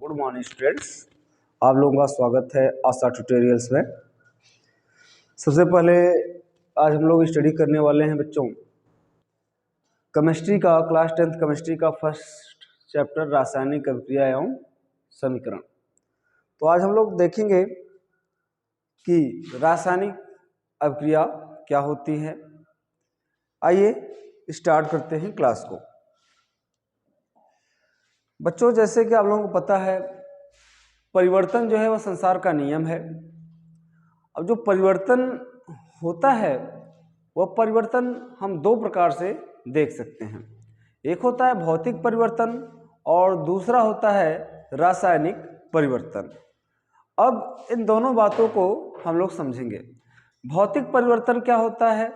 Good morning students, आप लोगों का स्वागत है आशा ट्यूटोरियल्स में। सबसे पहले आज हम लोग स्टडी करने वाले हैं बच्चों केमिस्ट्री का, क्लास 10th केमिस्ट्री का फर्स्ट चैप्टर रासायनिक अभिक्रिया एवं समीकरण। तो आज हम लोग देखेंगे कि रासायनिक अभिक्रिया क्या होती है। आइए स्टार्ट करते हैं क्लास को। बच्चों, जैसे कि आप लोगों को पता है, परिवर्तन जो है वह संसार का नियम है। अब जो परिवर्तन होता है वह परिवर्तन हम दो प्रकार से देख सकते हैं। एक होता है भौतिक परिवर्तन और दूसरा होता है रासायनिक परिवर्तन। अब इन दोनों बातों को हम लोग समझेंगे। भौतिक परिवर्तन क्या होता है?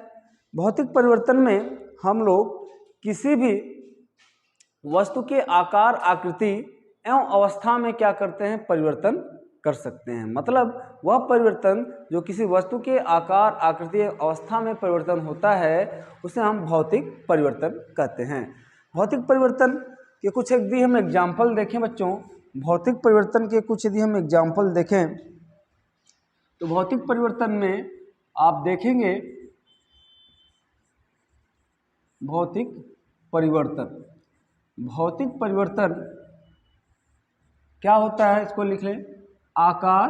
भौतिक परिवर्तन में हम लोग किसी भी वस्तु के आकार, आकृति एवं अवस्था में क्या करते हैं? परिवर्तन कर सकते हैं। मतलब वह परिवर्तन जो किसी वस्तु के आकार, आकृति एवं अवस्था में परिवर्तन होता है उसे हम भौतिक परिवर्तन कहते हैं। भौतिक परिवर्तन के कुछ यदि हम एग्जाम्पल देखें बच्चों, भौतिक परिवर्तन के कुछ यदि हम एग्जाम्पल देखें तो भौतिक परिवर्तन में आप देखेंगे भौतिक परिवर्तन। भौतिक परिवर्तन क्या होता है? इसको लिख लें। आकार,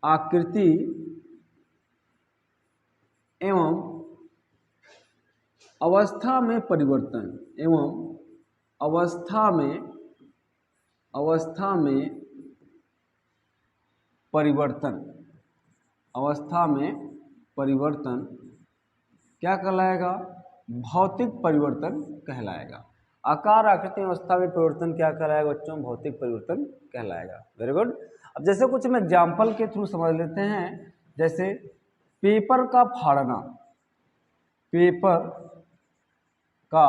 आकृति एवं अवस्था में परिवर्तन, अवस्था में परिवर्तन क्या कहलाएगा? भौतिक परिवर्तन कहलाएगा। आकार, आकृति, अवस्था में परिवर्तन क्या कहलाएगा बच्चों? भौतिक परिवर्तन कहलाएगा। Very good. अब जैसे कुछ हम एग्जाम्पल के थ्रू समझ लेते हैं। जैसे पेपर का फाड़ना, पेपर का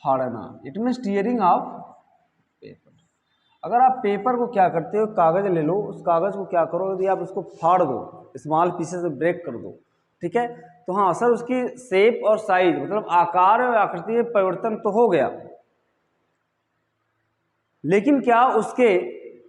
फाड़ना, it means tearing off paper. अगर आप पेपर को क्या करते हो, कागज ले लो, उस कागज को क्या करो, यदि आप उसको फाड़ दो, स्मॉल पीसेस से ब्रेक कर दो, ठीक है, तो हाँ सर उसकी शेप और साइज मतलब आकार और आकृति में परिवर्तन तो हो गया, लेकिन क्या उसके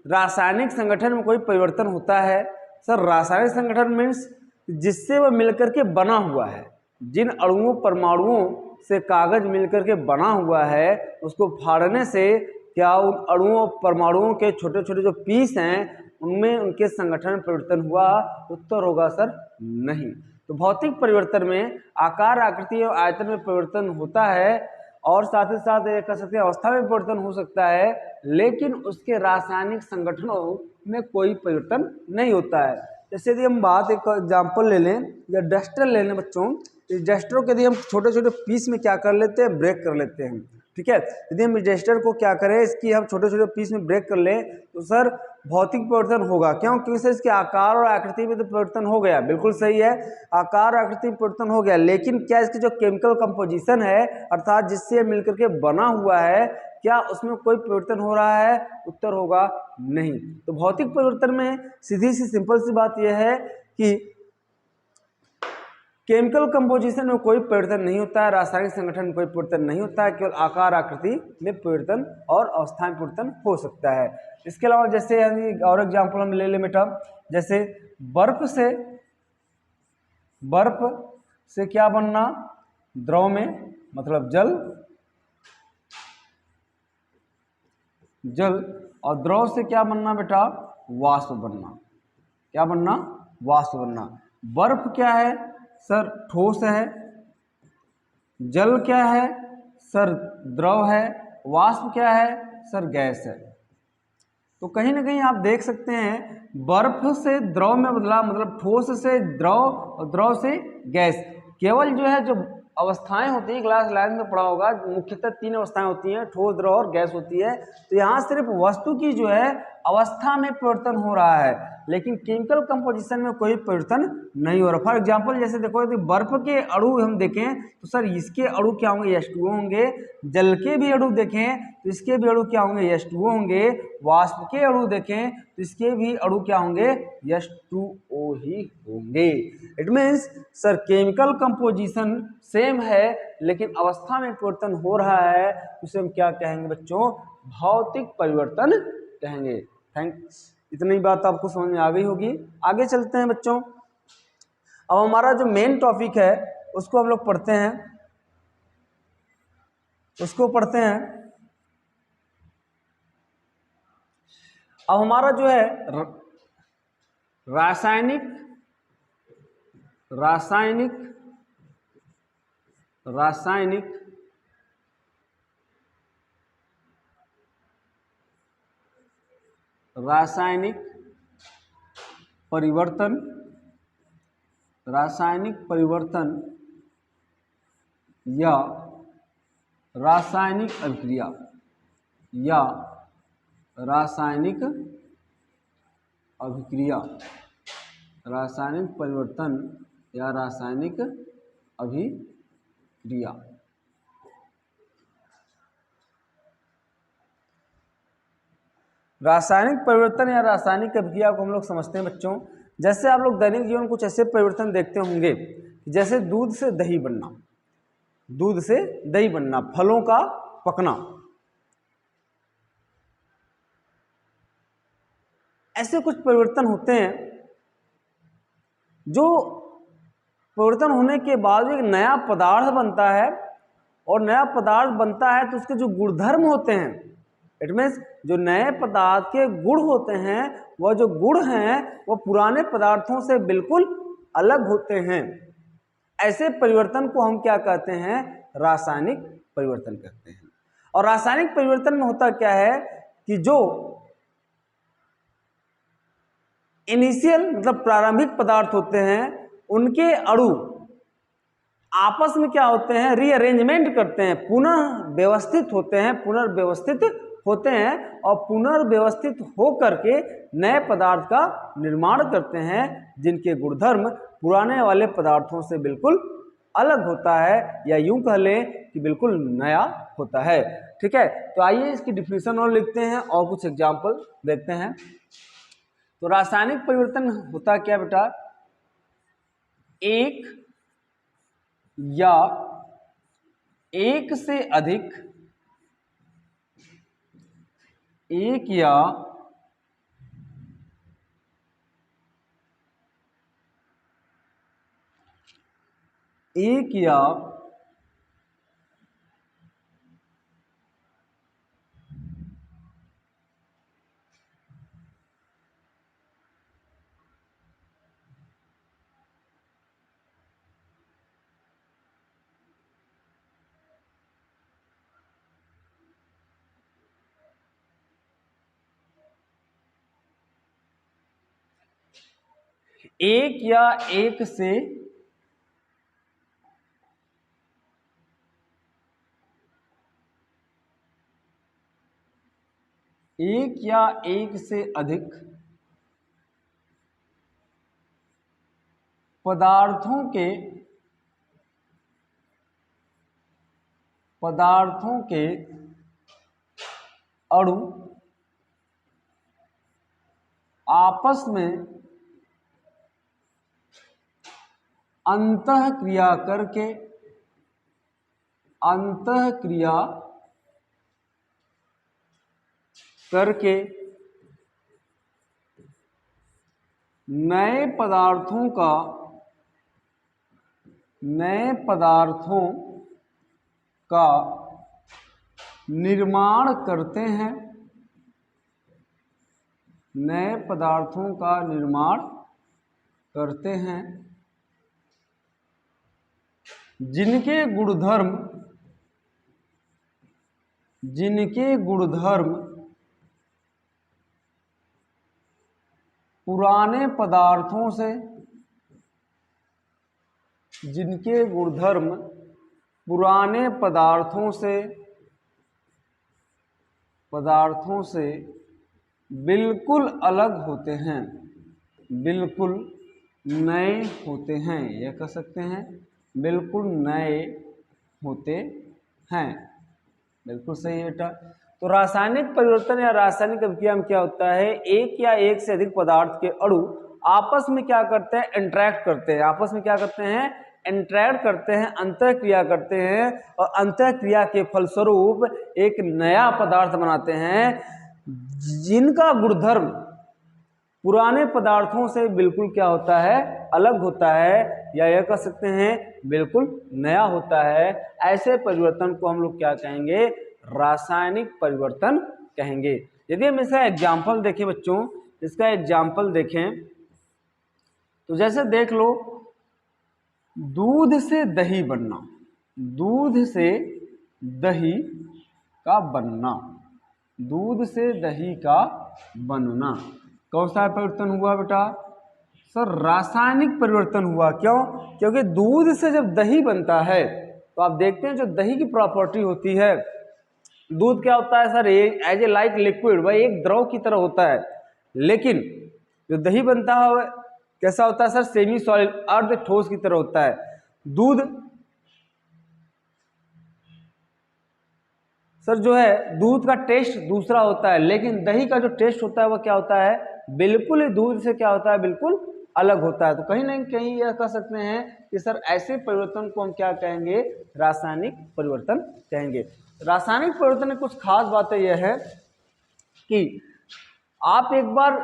रासायनिक संगठन में कोई परिवर्तन होता है? सर रासायनिक संगठन मीन्स जिससे वह मिलकर के बना हुआ है, जिन अणुओं परमाणुओं से कागज मिलकर के बना हुआ है, उसको फाड़ने से क्या उन अणुओं परमाणुओं के छोटे छोटे जो पीस हैं उनमें उनके संगठन में परिवर्तन हुआ? उत्तर होगा सर नहीं। तो भौतिक परिवर्तन में आकार, आकृति और आयतन में परिवर्तन होता है और साथ ही साथ एक कह सकते हैं अवस्था में परिवर्तन हो सकता है, लेकिन उसके रासायनिक संगठनों में कोई परिवर्तन नहीं होता है। जैसे यदि हम बात एक एग्जाम्पल ले लें या डस्टर ले लें बच्चों, इस डस्टर को यदि हम छोटे छोटे पीस में क्या कर लेते हैं? ब्रेक कर लेते हैं, ठीक है। यदि हम डस्टर को क्या करें, इसकी हम छोटे छोटे पीस में ब्रेक कर लें तो सर भौतिक परिवर्तन होगा। क्यों? क्योंकि सर इसके आकार और आकृति में तो परिवर्तन हो गया, बिल्कुल सही है, आकार आकृति में परिवर्तन हो गया, लेकिन क्या इसकी जो केमिकल कंपोजिशन है अर्थात जिससे मिलकर के बना हुआ है, क्या उसमें कोई परिवर्तन हो रहा है? उत्तर होगा नहीं। तो भौतिक परिवर्तन में सीधी सी सिंपल सी बात यह है कि केमिकल कंपोजिशन में कोई परिवर्तन नहीं होता है, रासायनिक संगठन में कोई परिवर्तन नहीं होता है, केवल आकार आकृति में परिवर्तन और अवस्था में परिवर्तन हो सकता है। इसके अलावा जैसे और एग्जाम्पल हम ले लें बेटा, जैसे बर्फ से क्या बनना? द्रव में, मतलब जल, और द्रव से क्या बनना बेटा? वाष्प बनना। क्या बनना? वाष्प बनना। बर्फ क्या है सर? ठोस है। जल क्या है सर? द्रव है। वाष्प क्या है सर? गैस है। तो कहीं ना कहीं आप देख सकते हैं बर्फ से द्रव में बदला, मतलब ठोस से द्रव और द्रव से गैस। केवल जो है जो अवस्थाएं होती हैं, क्लास 11 में पढ़ा होगा, मुख्यतः 3 अवस्थाएं होती हैं, ठोस, द्रव और गैस होती है। तो यहाँ सिर्फ वस्तु की जो है अवस्था में परिवर्तन हो रहा है, लेकिन केमिकल कंपोजिशन में कोई परिवर्तन नहीं हो रहा। फॉर एग्जांपल जैसे देखो, यदि बर्फ के अणु हम देखें तो सर इसके अणु क्या होंगे, H2O होंगे। जल के भी अणु देखें तो इसके भी अणु क्या होंगे, H2O होंगे। वाष्प के अणु देखें तो इसके भी अणु क्या होंगे, H2O ही होंगे। It means sir chemical composition same है, लेकिन अवस्था में परिवर्तन हो रहा है, उसे हम क्या कहेंगे बच्चों, भौतिक परिवर्तन कहेंगे। थैंक्स, इतनी बात आपको समझ में आ गई होगी। आगे चलते हैं बच्चों। अब हमारा जो मेन टॉपिक है उसको हम लोग पढ़ते हैं, अब हमारा जो है रासायनिक परिवर्तन या रासायनिक अभिक्रिया रासायनिक परिवर्तन या रासायनिक अभिक्रिया। रासायनिक परिवर्तन या रासायनिक अभिक्रिया को हम लोग समझते हैं बच्चों, जैसे आप लोग दैनिक जीवन कुछ ऐसे परिवर्तन देखते होंगे, जैसे दूध से दही बनना, फलों का पकना, ऐसे कुछ परिवर्तन होते हैं जो परिवर्तन होने के बाद एक नया पदार्थ बनता है, और नया पदार्थ बनता है तो उसके जो गुणधर्म होते हैं, इट मीन्स जो नए पदार्थ के गुण होते हैं, वह जो गुण हैं वो पुराने पदार्थों से बिल्कुल अलग होते हैं। ऐसे परिवर्तन को हम क्या कहते हैं, रासायनिक परिवर्तन कहते हैं। और रासायनिक परिवर्तन में होता क्या है कि जो इनिशियल मतलब प्रारंभिक पदार्थ होते हैं, उनके अणु आपस में क्या होते हैं, रीअरेंजमेंट करते हैं, पुनर्व्यवस्थित होते हैं और पुनर्व्यवस्थित होकर के नए पदार्थ का निर्माण करते हैं, जिनके गुणधर्म पुराने वाले पदार्थों से बिल्कुल अलग होता है, या यूं कह लें कि बिल्कुल नया होता है। ठीक है, तो आइए इसकी डिफिनीशन और लिखते हैं और कुछ एग्जाम्पल देखते हैं। तो रासायनिक परिवर्तन होता क्या बेटा, एक या एक से अधिक एक से अधिक पदार्थों के अणु आपस में अंतःक्रिया करके नए पदार्थों का निर्माण करते हैं, जिनके गुणधर्म पुराने पदार्थों से बिल्कुल अलग होते हैं, बिल्कुल नए होते हैं, यह कह सकते हैं बिल्कुल नए होते हैं। बिल्कुल सही है बेटा। तो रासायनिक परिवर्तन या रासायनिक अभिक्रिया में क्या होता है, एक या एक से अधिक पदार्थ के अणु आपस में क्या करते हैं, इंटरेक्ट करते हैं, आपस में क्या करते हैं, इंटरेक्ट करते हैं, अंतःक्रिया करते हैं, और अंतःक्रिया के फलस्वरूप एक नया पदार्थ बनाते हैं जिनका गुणधर्म पुराने पदार्थों से बिल्कुल क्या होता है, अलग होता है, या यह कह सकते हैं बिल्कुल नया होता है। ऐसे परिवर्तन को हम लोग क्या कहेंगे, रासायनिक परिवर्तन कहेंगे। यदि हम इसका एग्जाम्पल देखें बच्चों, इसका एग्जाम्पल देखें तो जैसे देख लो, दूध से दही बनना, दूध से दही का बनना, दूध से दही का बनना कौन सा परिवर्तन हुआ बेटा, सर रासायनिक परिवर्तन हुआ। क्यों, क्योंकि दूध से जब दही बनता है तो आप देखते हैं जो दही की प्रॉपर्टी होती है, दूध क्या होता है sir, as a like liquid, वह एक द्रव की तरह होता है, लेकिन जो दही बनता है कैसा होता है सर, सेमी सॉलिड, अर्ध ठोस की तरह होता है। दूध सर जो है, दूध का टेस्ट दूसरा होता है, लेकिन दही का जो टेस्ट होता है वह क्या होता है, बिल्कुल ही दूध से क्या होता है, बिल्कुल अलग होता है। तो कहीं ना कहीं यह कह सकते हैं कि सर ऐसे परिवर्तन को हम क्या कहेंगे, रासायनिक परिवर्तन कहेंगे। रासायनिक परिवर्तन में कुछ खास बातें यह है कि आप एक बार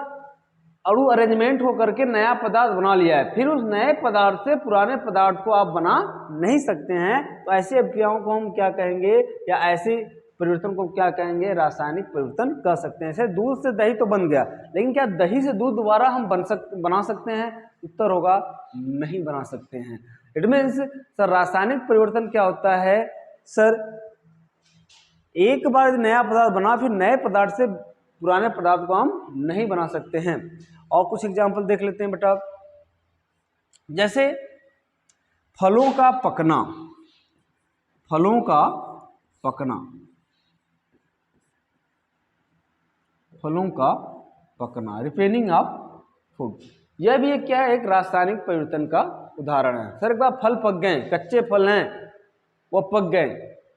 अणु अरेंजमेंट होकर के नया पदार्थ बना लिया है, फिर उस नए पदार्थ से पुराने पदार्थ को आप बना नहीं सकते हैं। तो ऐसी अभिक्रियाओं को हम क्या कहेंगे, या ऐसे परिवर्तन को क्या कहेंगे, रासायनिक परिवर्तन कह सकते हैं। जैसे दूध से दही तो बन गया, लेकिन क्या दही से दूध दोबारा हम बना सकते हैं, उत्तर होगा नहीं बना सकते हैं। इट मीन्स सर रासायनिक परिवर्तन क्या होता है, सर एक बार नया पदार्थ बना, फिर नए पदार्थ से पुराने पदार्थ को हम नहीं बना सकते हैं। और कुछ एग्जाम्पल देख लेते हैं बेटा, जैसे फलों का पकना, फलों का पकना, फलों का पकना, रिपेनिंग ऑफ फूड, यह भी एक क्या है, एक रासायनिक परिवर्तन का उदाहरण है। सर एक बार फल पक गए, कच्चे फल हैं वो पक गए,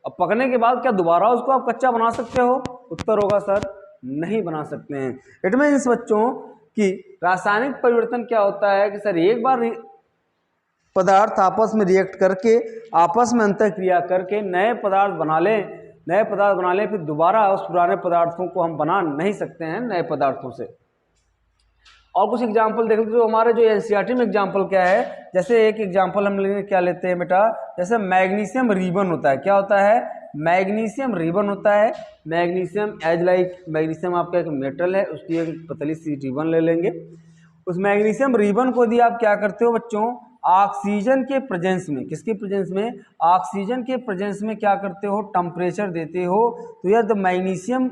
अब पकने के बाद क्या दोबारा उसको आप कच्चा बना सकते हो, उत्तर होगा सर नहीं बना सकते हैं। इट मीन्स बच्चों कि रासायनिक परिवर्तन क्या होता है कि सर एक बार पदार्थ आपस में रिएक्ट करके, आपस में अंतःक्रिया करके नए पदार्थ बना लें, नए पदार्थ बना लें, फिर दोबारा उस पुराने पदार्थों को हम बना नहीं सकते हैं नए पदार्थों से। और कुछ एग्जाम्पल देख लीजिए, जो हमारे जो एनसीईआरटी में एग्जाम्पल क्या है, जैसे एक एग्जाम्पल हम क्या लेते हैं बेटा, जैसे मैग्नीशियम रिबन होता है, क्या होता है, मैग्नीशियम रिबन होता है। मैग्नीशियम एज लाइक, मैग्नीशियम आपका एक मेटल है, उसकी एक पतली सी रिबन ले लेंगे। उस मैग्नीशियम रिबन को यदि आप क्या करते हो बच्चों, ऑक्सीजन के प्रेजेंस में, किसके प्रेजेंस में, ऑक्सीजन के प्रेजेंस में क्या करते हो, टेम्परेचर देते हो, तो यह मैग्नीशियम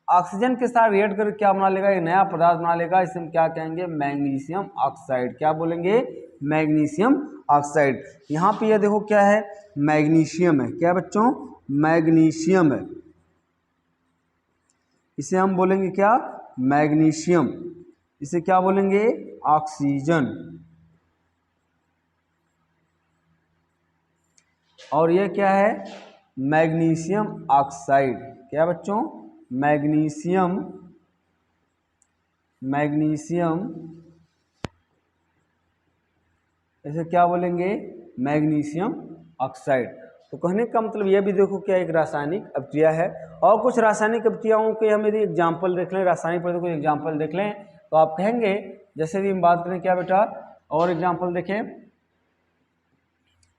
ऑक्सीजन के साथ रिएक्ट करके क्या बना लेगा, एक नया पदार्थ बना लेगा, इसे हम क्या कहेंगे, मैग्नीशियम ऑक्साइड। क्या बोलेंगे, मैग्नीशियम ऑक्साइड। यहाँ पे यह देखो क्या है, मैग्नीशियम है, क्या बच्चों, मैग्नीशियम है, इसे हम बोलेंगे क्या, मैग्नीशियम, इसे क्या बोलेंगे, ऑक्सीजन। और यह क्या है, मैग्नीशियम ऑक्साइड, क्या बच्चों, मैग्नीशियम, मैग्नीशियम, इसे क्या बोलेंगे, मैग्नीशियम ऑक्साइड। तो कहने का मतलब यह भी देखो क्या एक रासायनिक अभिक्रिया है। और कुछ रासायनिक अभिक्रियाओं के हम यदि एग्जाम्पल देख लें, रासायनिक पदार्थों को एग्जाम्पल देख लें, तो आप कहेंगे, जैसे भी हम बात करें क्या बेटा, और एग्जाम्पल देखें,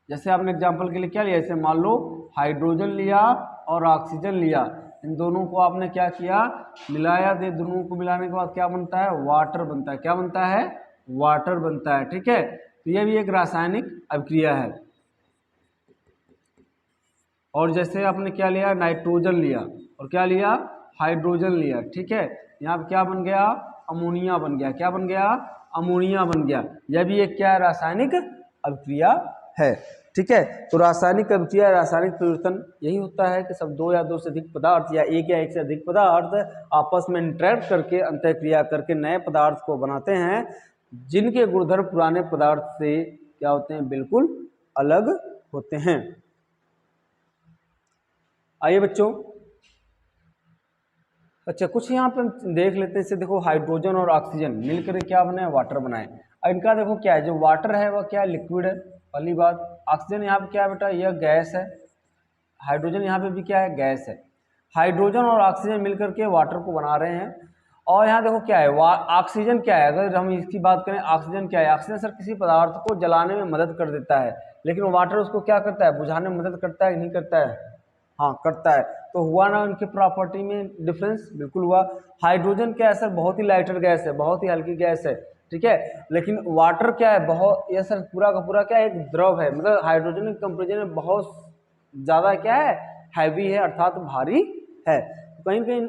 जैसे आपने एग्जाम्पल के लिए क्या लिया, जैसे मान लो हाइड्रोजन लिया और ऑक्सीजन लिया, इन दोनों को आपने क्या किया, मिलाया, दे दोनों को मिलाने के बाद क्या बनता है, वाटर बनता है, क्या बनता है, वाटर बनता है, ठीक है। तो यह भी एक रासायनिक अभिक्रिया है। और जैसे आपने क्या लिया, नाइट्रोजन लिया और क्या लिया, हाइड्रोजन लिया, ठीक है, यहाँ पे क्या बन गया, अमोनिया बन गया, क्या बन गया, अमोनिया बन गया। यह भी एक क्या है, रासायनिक अभिक्रिया है। ठीक है। तो रासायनिक अभिक्रिया, रासायनिक परिवर्तन यही होता है कि सब दो या दो से अधिक पदार्थ या एक से अधिक पदार्थ आपस में इंटरेक्ट करके अंतःक्रिया करके नए पदार्थ को बनाते हैं, जिनके गुणधर्म पुराने पदार्थ से क्या होते हैं, बिल्कुल अलग होते हैं। आइए बच्चों, अच्छा कुछ यहाँ पे हम देख लेते हैं। इससे देखो हाइड्रोजन और ऑक्सीजन मिलकर क्या बनाए, वाटर बनाए। अब इनका देखो क्या है, जो वाटर है वह क्या है, लिक्विड है, पहली बात। ऑक्सीजन यहाँ पे क्या है बेटा, यह गैस है। हाइड्रोजन यहाँ पे भी क्या है, गैस है। हाइड्रोजन और ऑक्सीजन मिलकर के वाटर को बना रहे हैं। और यहाँ देखो क्या है, ऑक्सीजन क्या है, अगर हम इसकी बात करें, ऑक्सीजन क्या है, ऑक्सीजन सर किसी पदार्थ को जलाने में मदद कर देता है, लेकिन वाटर उसको क्या करता है, बुझाने में मदद करता है कि नहीं करता है, हाँ करता है। तो हुआ ना उनकी प्रॉपर्टी में डिफरेंस, बिल्कुल हुआ। हाइड्रोजन क्या है सर, बहुत ही लाइटर गैस है, बहुत ही हल्की गैस है, ठीक है। लेकिन वाटर क्या है, बहुत, ये सर पूरा का पूरा क्या है, एक द्रव है, मतलब हाइड्रोजन के कंपेरिजन में बहुत ज़्यादा क्या है, हैवी है, अर्थात भारी है। कहीं कहीं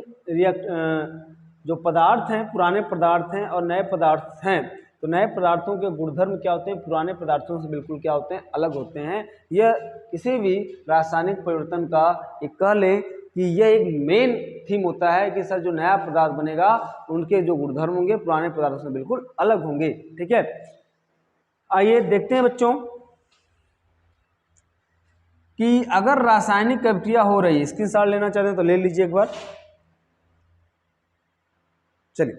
जो पदार्थ हैं, पुराने पदार्थ हैं और नए पदार्थ हैं, तो नए पदार्थों के गुणधर्म क्या होते हैं, पुराने पदार्थों से बिल्कुल क्या होते हैं, अलग होते हैं। यह किसी भी रासायनिक परिवर्तन का एक कह लें कि यह एक मेन थीम होता है कि सर जो नया पदार्थ बनेगा उनके जो गुणधर्म होंगे पुराने पदार्थों से बिल्कुल अलग होंगे, ठीक है। आइए देखते हैं बच्चों कि अगर रासायनिक अभिक्रिया हो रही है, स्क्रीनशॉट लेना चाहते हैं तो ले लीजिए एक बार। चलिए,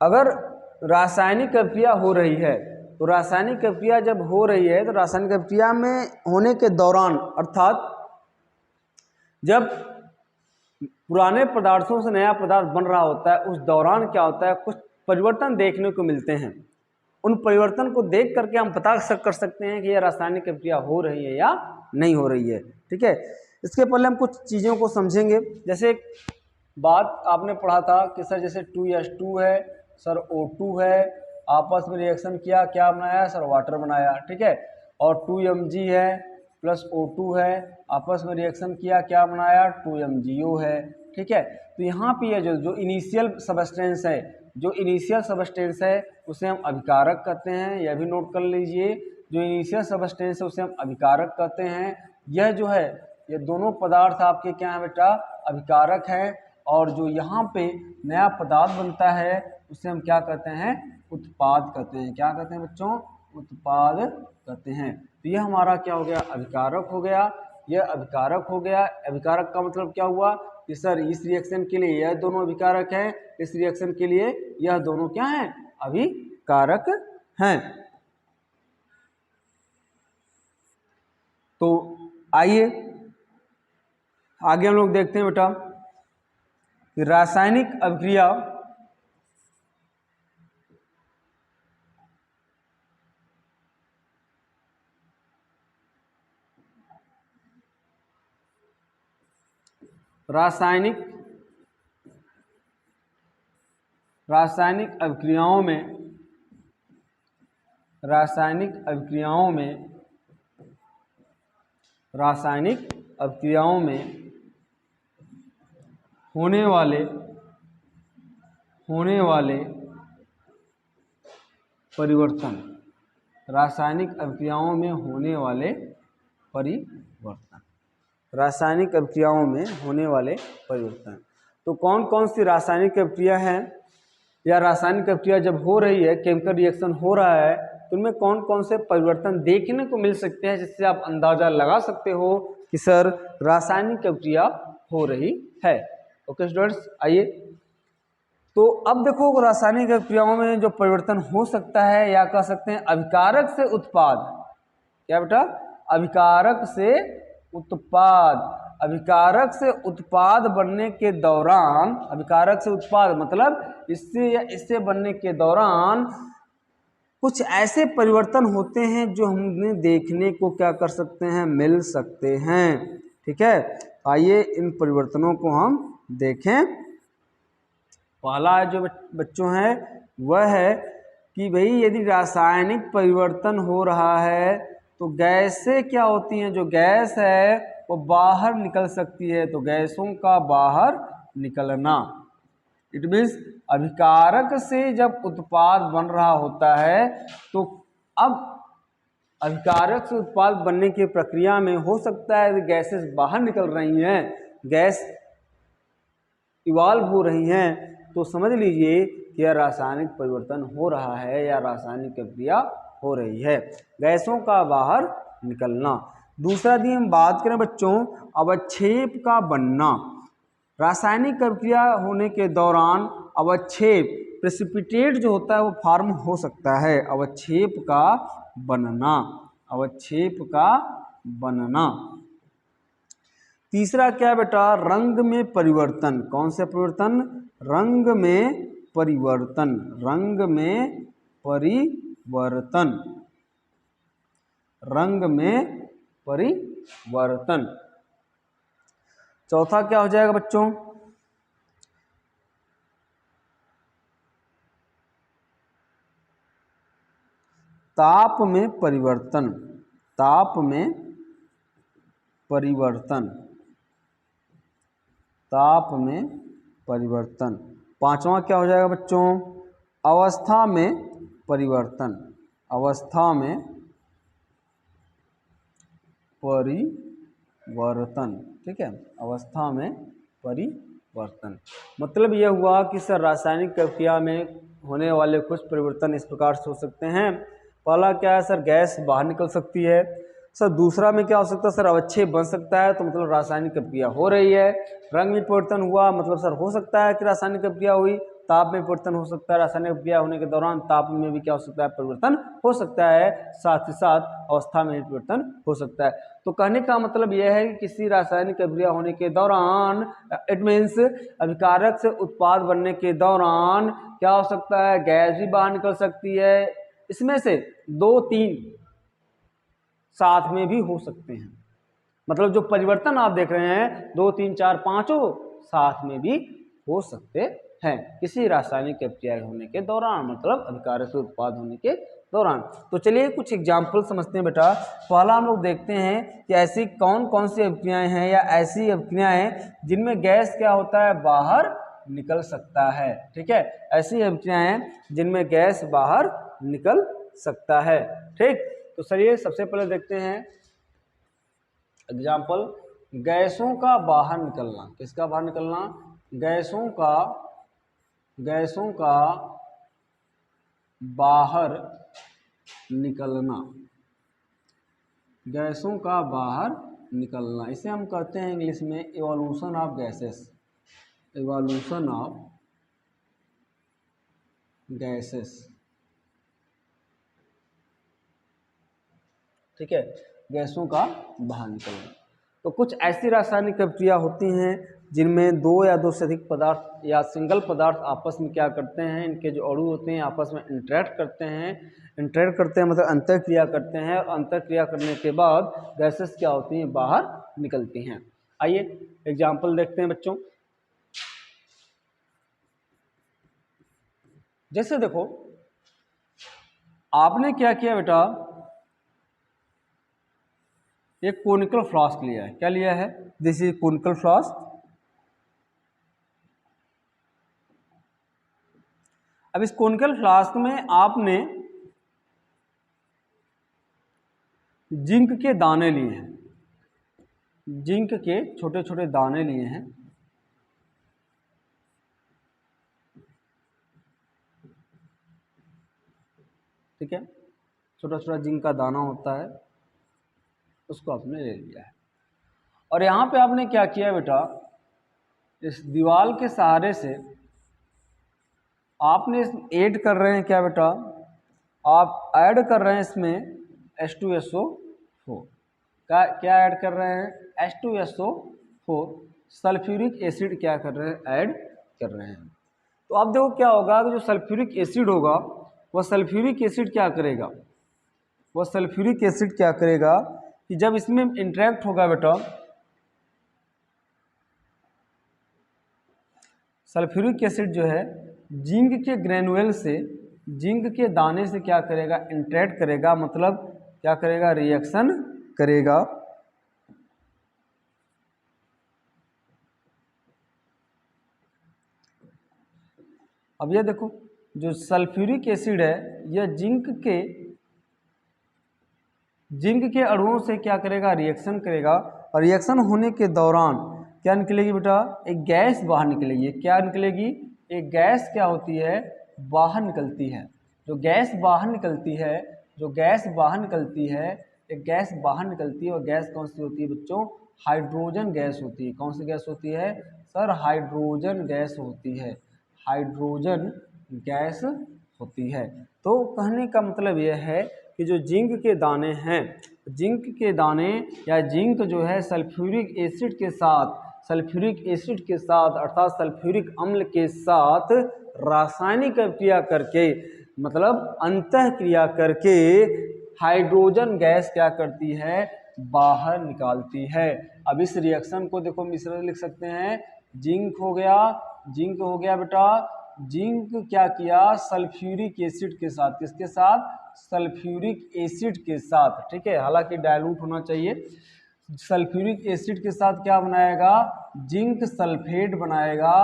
अगर रासायनिक अभिक्रिया हो रही है, तो रासायनिक अभिक्रिया जब हो रही है तो रासायनिक अभिक्रिया में होने के दौरान, अर्थात जब पुराने पदार्थों से नया पदार्थ बन रहा होता है, उस दौरान क्या होता है, कुछ परिवर्तन देखने को मिलते हैं। उन परिवर्तन को देख करके हम पता कर सकते हैं कि यह रासायनिक अभिक्रिया हो रही है या नहीं हो रही है, ठीक है। इसके पहले हम कुछ चीज़ों को समझेंगे। जैसे एक बात आपने पढ़ा था कि सर जैसे 2H2 है सर, O2 है, आपस में रिएक्शन किया, क्या बनाया सर, वाटर बनाया, ठीक है। और 2Mg है प्लस O2 है, आपस में रिएक्शन किया, क्या बनाया, 2MgO है, ठीक है। तो यहाँ पे जो इनिशियल सबस्टेंस है, जो इनिशियल सबस्टेंस है उसे हम अभिकारक कहते हैं, यह भी नोट कर लीजिए। जो इनिशियल सबस्टेंस है उसे हम अभिकारक कहते हैं। यह जो है, ये दोनों पदार्थ आपके क्या है बेटा, अभिकारक हैं। और जो यहाँ पे नया पदार्थ बनता है उसे हम क्या कहते हैं, उत्पाद कहते हैं। क्या कहते हैं बच्चों, उत्पाद कहते हैं। तो ये हमारा क्या हो गया, अभिकारक हो गया, यह अभिकारक हो गया। अभिकारक का मतलब क्या हुआ कि सर इस रिएक्शन के लिए यह दोनों अभिकारक हैं, इस रिएक्शन के लिए यह दोनों क्या हैं, अभिकारक हैं। तो आइए आगे हम लोग देखते हैं बेटा कि रासायनिक अभिक्रिया रासायनिक अभिक्रियाओं में होने वाले परिवर्तन, रासायनिक अभिक्रियाओं में होने वाले परिवर्तन, रासायनिक अभिक्रियाओं में होने वाले परिवर्तन। तो कौन कौन सी रासायनिक अभिक्रिया है, या रासायनिक अभिक्रिया जब हो रही है, केमिकल रिएक्शन हो रहा है, तो उनमें कौन कौन से परिवर्तन देखने को मिल सकते हैं, जिससे आप अंदाजा लगा सकते हो कि सर रासायनिक अभिक्रिया हो रही है। ओके स्टूडेंट्स, आइए। तो अब देखो रासायनिक अभिक्रियाओं में जो परिवर्तन हो सकता है, या कह सकते हैं अभिकारक से उत्पाद, क्या बेटा, अभिकारक से उत्पाद, अभिकारक से उत्पाद बनने के दौरान, अभिकारक से उत्पाद मतलब इससे या इससे बनने के दौरान कुछ ऐसे परिवर्तन होते हैं जो हमने देखने को क्या कर सकते हैं, मिल सकते हैं, ठीक है। आइए इन परिवर्तनों को हम देखें। पहला जो बच्चों है वह है कि भाई यदि रासायनिक परिवर्तन हो रहा है तो गैसें क्या होती हैं, जो गैस है वो बाहर निकल सकती है। तो गैसों का बाहर निकलना, इट मीन्स अभिकारक से जब उत्पाद बन रहा होता है तो अब अभिकारक से उत्पाद बनने की प्रक्रिया में हो सकता है गैसेस बाहर निकल रही हैं, गैस इवॉल्व हो रही हैं, तो समझ लीजिए कि यह रासायनिक परिवर्तन हो रहा है या रासायनिक प्रक्रिया हो रही है, गैसों का बाहर निकलना। दूसरा यदि हम बात करें बच्चों अवक्षेप का बनना, रासायनिक प्रक्रिया होने के दौरान अवक्षेप प्रेसिपिटेट जो होता है वो फॉर्म हो सकता है, अवक्षेप का बनना, अवक्षेप का बनना। तीसरा क्या है बेटा, रंग में परिवर्तन। कौन से परिवर्तन? रंग में परिवर्तन, रंग में परिवर्तन, रंग में परिवर्तन। चौथा क्या हो जाएगा बच्चों? ताप में परिवर्तन, ताप में परिवर्तन, ताप में परिवर्तन। पांचवा क्या हो जाएगा बच्चों? अवस्था में परिवर्तन, अवस्था में परिवर्तन। ठीक है, अवस्था में परिवर्तन। मतलब यह हुआ कि सर रासायनिक प्रक्रिया में होने वाले कुछ परिवर्तन इस प्रकार से हो सकते हैं। पहला क्या है सर, गैस बाहर निकल सकती है। सर दूसरा में क्या हो सकता है सर, अवक्षेप बन सकता है, तो मतलब रासायनिक प्रक्रिया हो रही है। रंग में परिवर्तन हुआ, मतलब सर हो सकता है कि रासायनिक प्रक्रिया हुई। ताप में परिवर्तन हो सकता है, रासायनिक प्रक्रिया होने के दौरान ताप में भी क्या हो सकता है, परिवर्तन हो सकता है। साथ ही साथ अवस्था में भी परिवर्तन हो सकता है। तो कहने का मतलब यह है कि किसी रासायनिक प्रक्रिया होने के दौरान, इट मीन्स अभिकारक से उत्पाद बनने के दौरान क्या हो सकता है, गैस भी बाहर निकल सकती है। इसमें से 2-3 साथ में भी हो सकते हैं। मतलब जो परिवर्तन आप देख रहे हैं 2, 3, 4, 5 साथ में भी हो सकते हैं किसी रासायनिक प्रक्रिया होने के दौरान, मतलब अभिकारक से उत्पाद होने के दौरान। तो चलिए कुछ एग्जाम्पल समझते हैं बेटा। पहला हम लोग देखते हैं कि ऐसी कौन कौन सी अभिक्रियाएं हैं या ऐसी अभिक्रियाएं जिनमें गैस क्या होता है, बाहर निकल सकता है। ठीक है, ऐसी अभिक्रियाएं जिनमें गैस बाहर निकल सकता है। ठीक, तो चलिए सबसे पहले देखते हैं एग्जाम्पल, गैसों का बाहर निकलना। किसका बाहर निकलना? गैसों का बाहर निकलना, गैसों का बाहर निकलना। इसे हम कहते हैं इंग्लिश में evolution of gases, evolution of gases. ठीक है, गैसों का बाहर निकलना। तो कुछ ऐसी रासायनिक प्रक्रिया होती हैं जिनमें 2 या 2 से अधिक पदार्थ या सिंगल पदार्थ आपस में क्या करते हैं, इनके जो अणु होते हैं आपस में इंटरेक्ट करते हैं, मतलब अंतःक्रिया करते हैं, और अंतःक्रिया करने के बाद गैसेस क्या होती हैं, बाहर निकलती हैं। आइए एग्जाम्पल देखते हैं बच्चों। जैसे देखो आपने क्या किया बेटा, एक कोनिकल फ्लास्क लिया है। क्या लिया है? This is conical flask. अब इस कोनिकल फ्लास्क में आपने जिंक के दाने लिए हैं, जिंक के छोटे छोटे दाने लिए हैं। ठीक है, छोटा छोटा जिंक का दाना होता है, उसको आपने ले लिया है। और यहाँ पे आपने क्या किया बेटा, इस दीवार के सहारे से आपने ऐड कर रहे हैं क्या बेटा, आप ऐड कर रहे हैं इसमें H2SO4। क्या ऐड कर रहे हैं? H2SO4 सल्फ्यूरिक एसिड क्या कर रहे हैं, ऐड कर रहे हैं। तो अब देखो क्या होगा कि जो सल्फ्यूरिक एसिड होगा वह सल्फ्यूरिक एसिड क्या करेगा, वह सल्फ्यूरिक एसिड क्या करेगा कि जब इसमें इंटरेक्ट होगा बेटा, सल्फ्यूरिक एसिड जो है जिंक के ग्रेनुअल से, जिंक के दाने से क्या करेगा, इंटरेक्ट करेगा, मतलब क्या करेगा, रिएक्शन करेगा। अब यह देखो जो सल्फ्यूरिक एसिड है यह जिंक के जिंक के अणुओं से क्या करेगा, रिएक्शन करेगा, और रिएक्शन होने के दौरान क्या निकलेगी बेटा, एक गैस बाहर निकलेगी। क्या निकलेगी, एक गैस क्या होती है, बाहर निकलती है। जो गैस बाहर निकलती है, जो गैस बाहर निकलती है, एक गैस बाहर निकलती है, और गैस कौन सी होती है बच्चों, हाइड्रोजन गैस होती है। कौन सी गैस होती है सर, हाइड्रोजन गैस होती है, हाइड्रोजन गैस होती है। तो कहने का मतलब यह है कि जो जिंक के दाने हैं, जिंक के दाने या जिंक जो है सल्फ्यूरिक एसिड के साथ, सल्फ्यूरिक एसिड के साथ अर्थात सल्फ्यूरिक अम्ल के साथ रासायनिक क्रिया करके, मतलब अंतः क्रिया करके हाइड्रोजन गैस क्या करती है, बाहर निकालती है। अब इस रिएक्शन को देखो हम इस तरह लिख सकते हैं, जिंक हो गया, जिंक हो गया बेटा, जिंक क्या किया, सल्फ्यूरिक एसिड के साथ, किसके साथ, सल्फ्यूरिक एसिड के साथ, ठीक है, हालांकि डाइल्यूट होना चाहिए। सल्फ्यूरिक एसिड के साथ क्या बनाएगा, जिंक सल्फेट बनाएगा,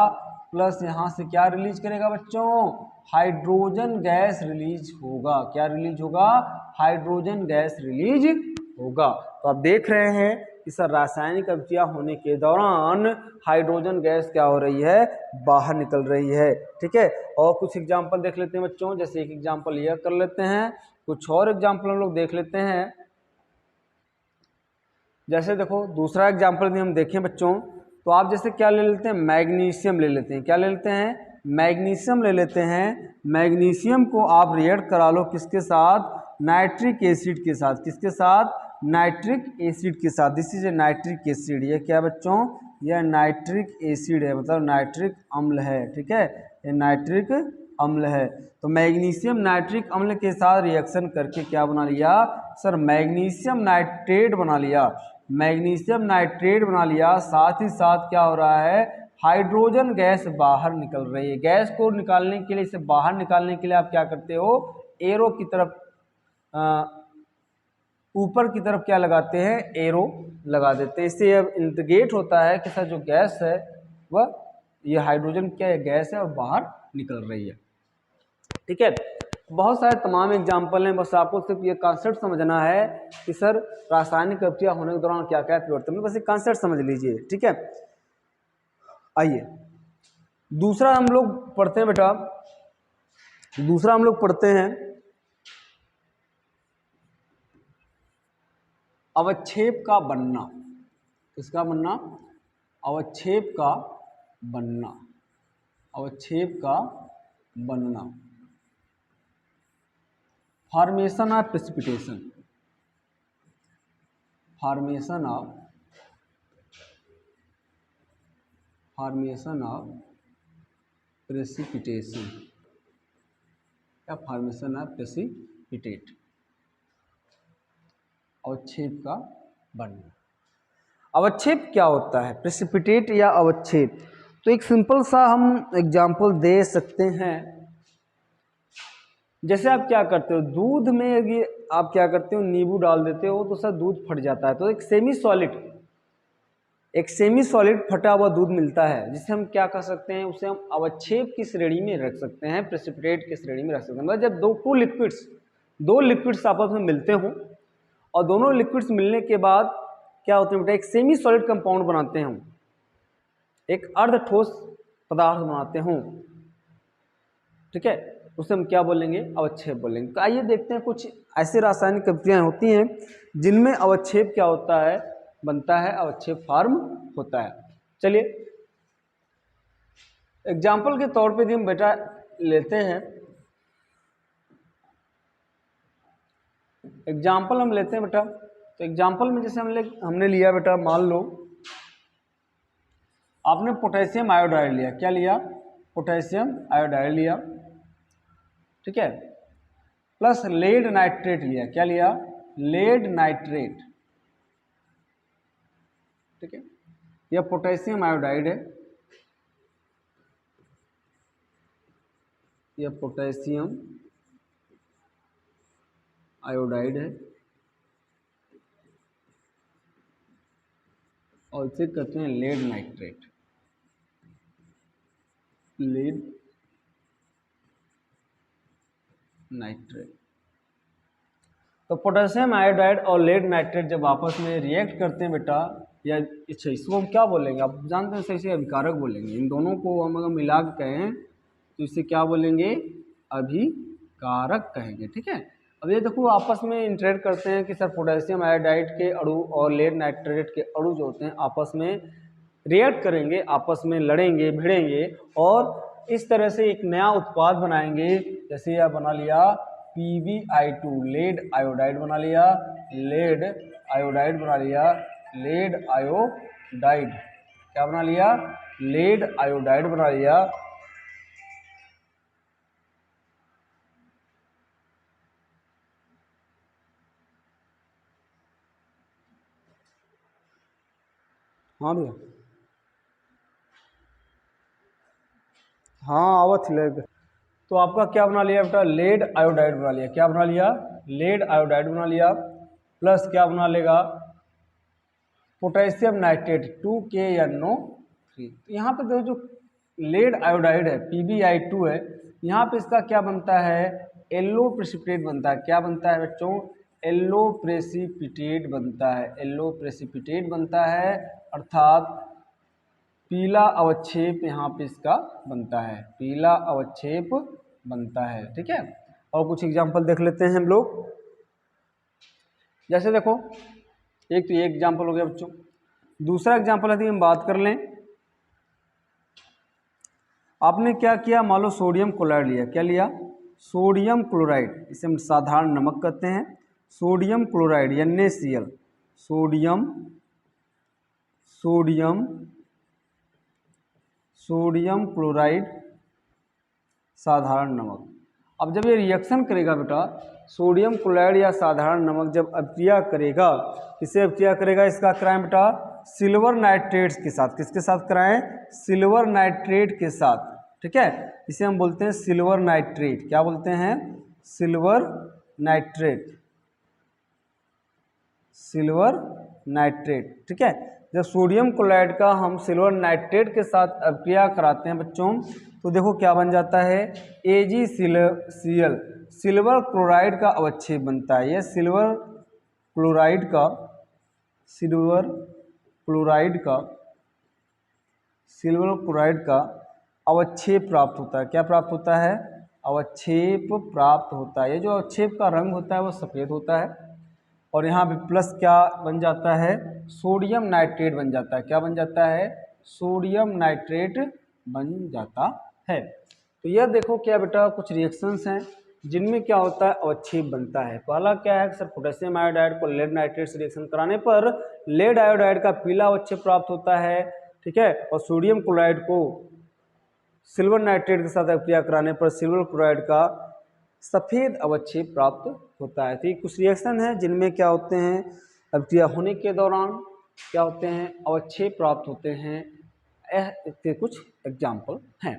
प्लस यहाँ से क्या रिलीज करेगा बच्चों, हाइड्रोजन गैस रिलीज होगा। क्या रिलीज होगा, हाइड्रोजन गैस रिलीज होगा। तो आप देख रहे हैं कि सर रासायनिक अभिक्रिया होने के दौरान हाइड्रोजन गैस क्या हो रही है, बाहर निकल रही है। ठीक है, और कुछ एग्जांपल देख लेते हैं बच्चों, जैसे एक एग्जांपल यह कर लेते हैं, कुछ और एग्जांपल हम लोग देख लेते हैं। जैसे देखो दूसरा एग्जांपल भी हम देखें बच्चों, तो आप जैसे क्या ले लेते हैं, मैग्नीशियम ले लेते हैं। क्या ले लेते हैं, मैग्नीशियम ले लेते हैं। मैग्नीशियम को आप रिएक्ट करा लो किसके साथ, नाइट्रिक एसिड के साथ। किसके साथ, नाइट्रिक एसिड के साथ। This is a nitric acid. ये क्या बच्चों, यह नाइट्रिक एसिड है, मतलब नाइट्रिक अम्ल है। ठीक है, ये नाइट्रिक अम्ल है। तो मैग्नीशियम नाइट्रिक अम्ल के साथ रिएक्शन करके क्या बना लिया सर, मैग्नीशियम नाइट्रेट बना लिया। मैग्नीशियम नाइट्रेट बना लिया, साथ ही साथ क्या हो रहा है, हाइड्रोजन गैस बाहर निकल रही है। गैस को निकालने के लिए, इसे बाहर निकालने के लिए आप क्या करते हो, एरो की तरफ, ऊपर की तरफ क्या लगाते हैं, एरो लगा देते हैं। इससे अब इंटीग्रेट होता है कि सर जो गैस है वह, ये हाइड्रोजन क्या है, गैस है और बाहर निकल रही है। ठीक है, बहुत सारे तमाम एग्जाम्पल हैं, बस आपको सिर्फ ये कॉन्सेप्ट समझना है कि सर रासायनिक अभिक्रिया होने के दौरान क्या क्या परिवर्तन है, बस ये कॉन्सेप्ट समझ लीजिए। ठीक है, आइए दूसरा हम लोग पढ़ते हैं बेटा, दूसरा हम लोग पढ़ते हैं अवक्षेप का बनना। किसका बनना, अवक्षेप का बनना, अवक्षेप का बनना, formation of precipitation, formation of, formation of precipitation या फॉर्मेशन ऑफ प्रेसिपिटेट, अवक्षेप का बनना। अवक्षेप क्या होता है, प्रेसिपिटेट या अवक्षेप, तो एक सिंपल सा हम एग्जांपल दे सकते हैं। जैसे आप क्या करते हो, दूध में ये आप क्या करते हो, नींबू डाल देते हो तो सर दूध फट जाता है, तो एक सेमी सॉलिड, एक सेमी सॉलिड फटा हुआ दूध मिलता है, जिसे हम क्या कर सकते हैं, उसे हम अवक्षेप की श्रेणी में रख सकते हैं, प्रेसिपिटेट की श्रेणी में रख सकते हैं। मतलब जब दो लिक्विड्स आपस में मिलते हो और दोनों लिक्विड्स मिलने के बाद क्या होते हैं बेटा, एक सेमी सॉलिड कंपाउंड बनाते हैं हम, एक अर्ध ठोस पदार्थ बनाते हों। ठीक है, उसे हम क्या बोलेंगे, अवक्षेप बोलेंगे। तो आइए देखते हैं कुछ ऐसे रासायनिक अभिक्रियाएं होती हैं जिनमें अवक्षेप क्या होता है, बनता है, अवक्षेप फॉर्म होता है। चलिए एग्जाम्पल के तौर पे हम बेटा लेते हैं, एग्जाम्पल हम लेते हैं बेटा। तो एग्जाम्पल में जैसे हमने लिया बेटा, मान लो आपने पोटेशियम आयोडाइड लिया। क्या लिया, पोटेशियम आयोडाइड लिया। ठीक है, प्लस लेड नाइट्रेट लिया। क्या लिया, लेड नाइट्रेट। ठीक है, यह पोटेशियम आयोडाइड है, यह पोटेशियम आयोडाइड है और इसे कहते हैं लेड नाइट्रेट, लेड नाइट्रेट। तो पोटेशियम आयोडाइड और लेड नाइट्रेट जब आपस में रिएक्ट करते हैं बेटा, या अच्छा इसको हम क्या बोलेंगे, आप जानते हैं सही से अभिकारक बोलेंगे। इन दोनों को हम अगर मिला के कहें तो इसे क्या बोलेंगे, अभिकारक कहेंगे। ठीक है, अब ये देखो आपस में इंटरेक्ट करते हैं कि सर पोटेशियम आयोडाइड के अणु और लेड नाइट्रेट के अणु जो होते हैं आपस में रिएक्ट करेंगे, आपस में लड़ेंगे भिड़ेंगे और इस तरह से एक नया उत्पाद बनाएंगे। जैसे यह बना लिया PbI2 लेड आयोडाइड बना लिया, लेड आयोडाइड बना लिया, लेड आयोडाइड क्या बना लिया, लेड आयोडाइड बना लिया। हाँ भैया, हाँ आवत लेग। तो आपका क्या बना लिया बेटा, लेड आयोडाइड बना लिया। क्या बना लिया, लेड आयोडाइड बना लिया, प्लस क्या बना लेगा, पोटेशियम नाइट्रेट 2KNO3। यहाँ पे देखो जो लेड आयोडाइड है PbI2 है, यहाँ पे इसका क्या बनता है, येलो प्रेसिपिटेट बनता है। क्या बनता है बच्चों, येलो प्रेसिपिटेट बनता है, येलो प्रेसिपिटेट बनता है, अर्थात पीला अवक्षेप यहाँ पे इसका बनता है, पीला अवक्षेप बनता है। ठीक है, और कुछ एग्जांपल देख लेते हैं हम लोग। जैसे देखो एक तो ये एग्जांपल हो गया बच्चों, दूसरा एग्जांपल यदि हम बात कर लें, आपने क्या किया, मान लो सोडियम क्लोराइड लिया। क्या लिया, सोडियम क्लोराइड, इसे हम साधारण नमक कहते हैं। Sodium chloride NaCl, sodium sodium sodium chloride साधारण नमक। अब जब ये रिएक्शन करेगा बेटा, सोडियम क्लोराइड या साधारण नमक जब अभिक्रिया करेगा, किसे अभिक्रिया करेगा, इसका कराएं बेटा सिल्वर नाइट्रेट के साथ। किसके साथ कराएं, सिल्वर नाइट्रेट के साथ। ठीक है, इसे हम बोलते हैं सिल्वर नाइट्रेट। क्या बोलते हैं, सिल्वर नाइट्रेट, सिल्वर नाइट्रेट। ठीक है, जब सोडियम क्लोराइड का हम सिल्वर नाइट्रेट के साथ अभिक्रिया कराते हैं बच्चों, तो देखो क्या बन जाता है, AgCl, सिल्वर क्लोराइड का अवक्षेप बनता है। यह सिल्वर क्लोराइड का अवक्षेप प्राप्त होता है। क्या प्राप्त होता है, अवक्षेप प्राप्त होता है। ये जो अवक्षेप का रंग होता है वो सफ़ेद होता है, और यहाँ पे प्लस क्या बन जाता है, सोडियम नाइट्रेट बन जाता है। क्या बन जाता है, सोडियम नाइट्रेट बन जाता है। तो यह देखो क्या बेटा, कुछ रिएक्शंस हैं जिनमें क्या होता है, अवक्षेप बनता है। पहला क्या है, सर पोटेशियम आयोडाइड को लेड नाइट्रेट से रिएक्शन कराने पर लेड आयोडाइड का पीला अवक्षेप प्राप्त होता है। ठीक है, और सोडियम क्लोराइड को सिल्वर नाइट्रेट के साथ अभिक्रिया कराने पर सिल्वर क्लोराइड का सफ़ेद अवक्षेप प्राप्त होता है। तो ये कुछ रिएक्शन है जिनमें क्या होते हैं, अभिक्रिया होने के दौरान क्या होते हैं, अवक्षेप प्राप्त होते हैं। इसके कुछ एग्जाम्पल हैं।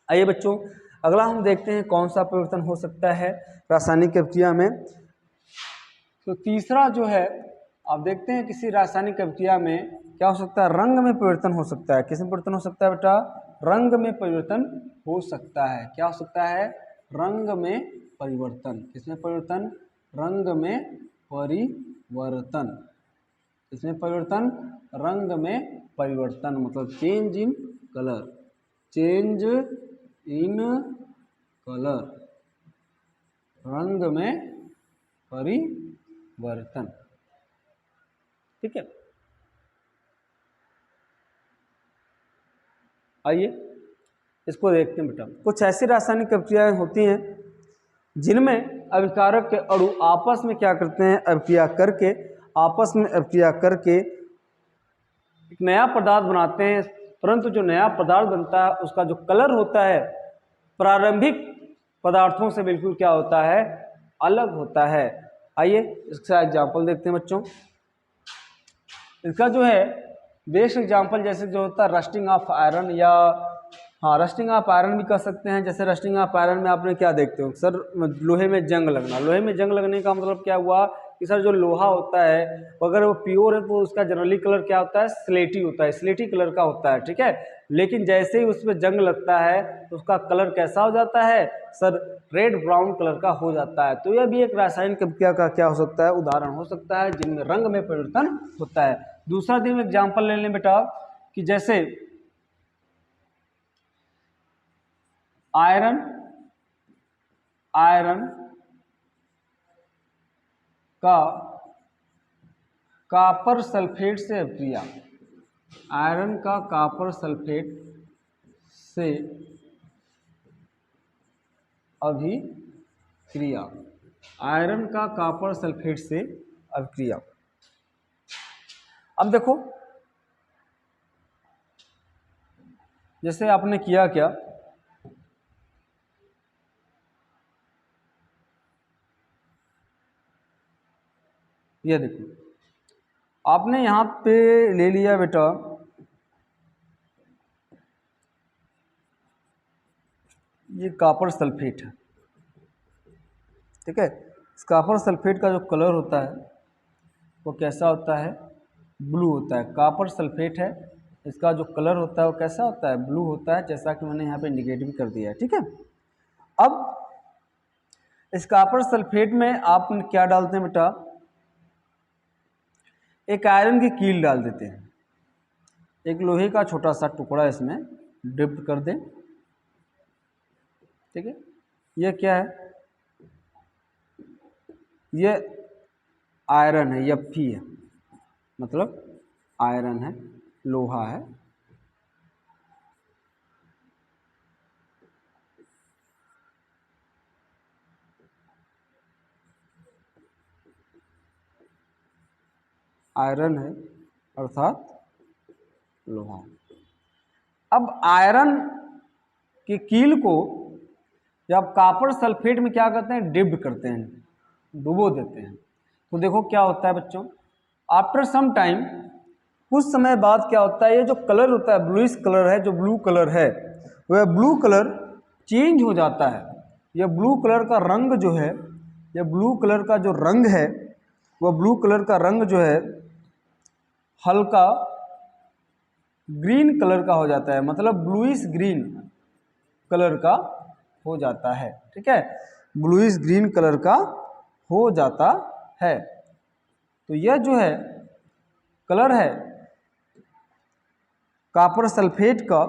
आइए बच्चों, अगला हम देखते हैं कौन सा परिवर्तन हो सकता है रासायनिक अभिक्रिया में। तो तीसरा जो है, आप देखते हैं किसी रासायनिक अभिक्रिया में क्या हो सकता है, रंग में परिवर्तन हो सकता है। किस में परिवर्तन हो सकता है बेटा, रंग में परिवर्तन हो सकता है। क्या हो सकता है, रंग में परिवर्तन। किसमें परिवर्तन, रंग में परिवर्तन। किसमें परिवर्तन, रंग में परिवर्तन, मतलब change in colour, change in colour, रंग में परिवर्तन। ठीक है, आइए इसको देखते हैं बेटा। कुछ ऐसी रासायनिक अभिक्रियाएं होती हैं जिनमें अभिकारक के अणु आपस में क्या करते हैं, आपस में अभिक्रिया करके एक नया पदार्थ बनाते हैं। परंतु जो नया पदार्थ बनता है उसका जो कलर होता है प्रारंभिक पदार्थों से बिल्कुल क्या होता है, अलग होता है। आइए इसका एग्जाम्पल देखते हैं बच्चों। इसका जो है बेस्ट एग्जाम्पल जैसे जो होता है रस्टिंग ऑफ आयरन, या हाँ रस्टिंग ऑफ आयरन भी कर सकते हैं। जैसे रस्टिंग ऑफ आयरन में आपने क्या देखते हो, सर लोहे में जंग लगना। लोहे में जंग लगने का मतलब क्या हुआ कि सर जो लोहा होता है अगर वो प्योर है तो उसका जनरली कलर क्या होता है, स्लेटी होता है, स्लेटी कलर का होता है, ठीक है। लेकिन जैसे ही उसमें जंग लगता है तो उसका कलर कैसा हो जाता है सर, रेड ब्राउन कलर का हो जाता है। तो यह भी एक रासायनिक अभिक्रिया का क्या हो सकता है, उदाहरण हो सकता है, जिनमें रंग में परिवर्तन होता है। दूसरा दिन एग्जाम्पल ले लें बेटा कि जैसे आयरन का कॉपर सल्फेट से अभिक्रिया, आयरन का कॉपर सल्फेट से अभिक्रिया, आयरन का कॉपर सल्फेट से अभिक्रिया। अब देखो जैसे आपने किया क्या, ये देखो आपने यहाँ पे ले लिया बेटा ये कॉपर सल्फेट है, ठीक है। इस कॉपर सल्फेट का जो कलर होता है वो कैसा होता है, ब्लू होता है। कॉपर सल्फेट है, इसका जो कलर होता है वो कैसा होता है, ब्लू होता है, जैसा कि मैंने यहाँ पे इंडिकेट भी कर दिया है, ठीक है। अब इस कॉपर सल्फेट में आप क्या डालते हैं बेटा, एक आयरन की कील डाल देते हैं, एक लोहे का छोटा सा टुकड़ा इसमें डिप कर दें, ठीक है। ये क्या है, ये आयरन है, Fe है, मतलब आयरन है, लोहा है। आयरन है अर्थात लोहा। अब आयरन की कील को जब कॉपर सल्फेट में क्या करते हैं, डिप्ड करते हैं, डुबो देते हैं, तो देखो क्या होता है बच्चों, आफ्टर सम टाइम, कुछ समय बाद क्या होता है, ये जो कलर होता है ब्लूइश कलर है, जो ब्लू कलर है वह ब्लू कलर चेंज हो जाता है। यह ब्लू कलर का रंग जो है, यह ब्लू कलर का जो रंग है वह ब्लू कलर का रंग जो है हल्का ग्रीन कलर का हो जाता है, मतलब ब्लूइश ग्रीन कलर का हो जाता है, ठीक है, ब्लूइश ग्रीन कलर का हो जाता है। तो यह जो है कलर है कॉपर सल्फेट का,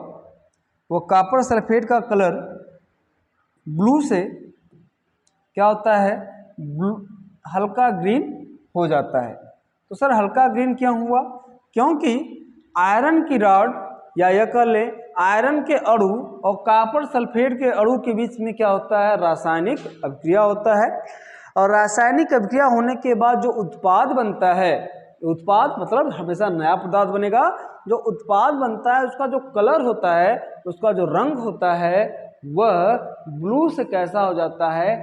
वो कॉपर सल्फेट का कलर ब्लू से क्या होता है, ब्लू हल्का ग्रीन हो जाता है। तो सर हल्का ग्रीन क्यों हुआ, क्योंकि आयरन की रॉड या यह कह ले आयरन के अणु और कॉपर सल्फेट के अणु के बीच में क्या होता है, रासायनिक अभिक्रिया होता है। और रासायनिक अभिक्रिया होने के बाद जो उत्पाद बनता है, उत्पाद मतलब हमेशा नया पदार्थ बनेगा, जो उत्पाद बनता है उसका जो कलर होता है, उसका जो रंग होता है वह ब्लू से कैसा हो जाता है,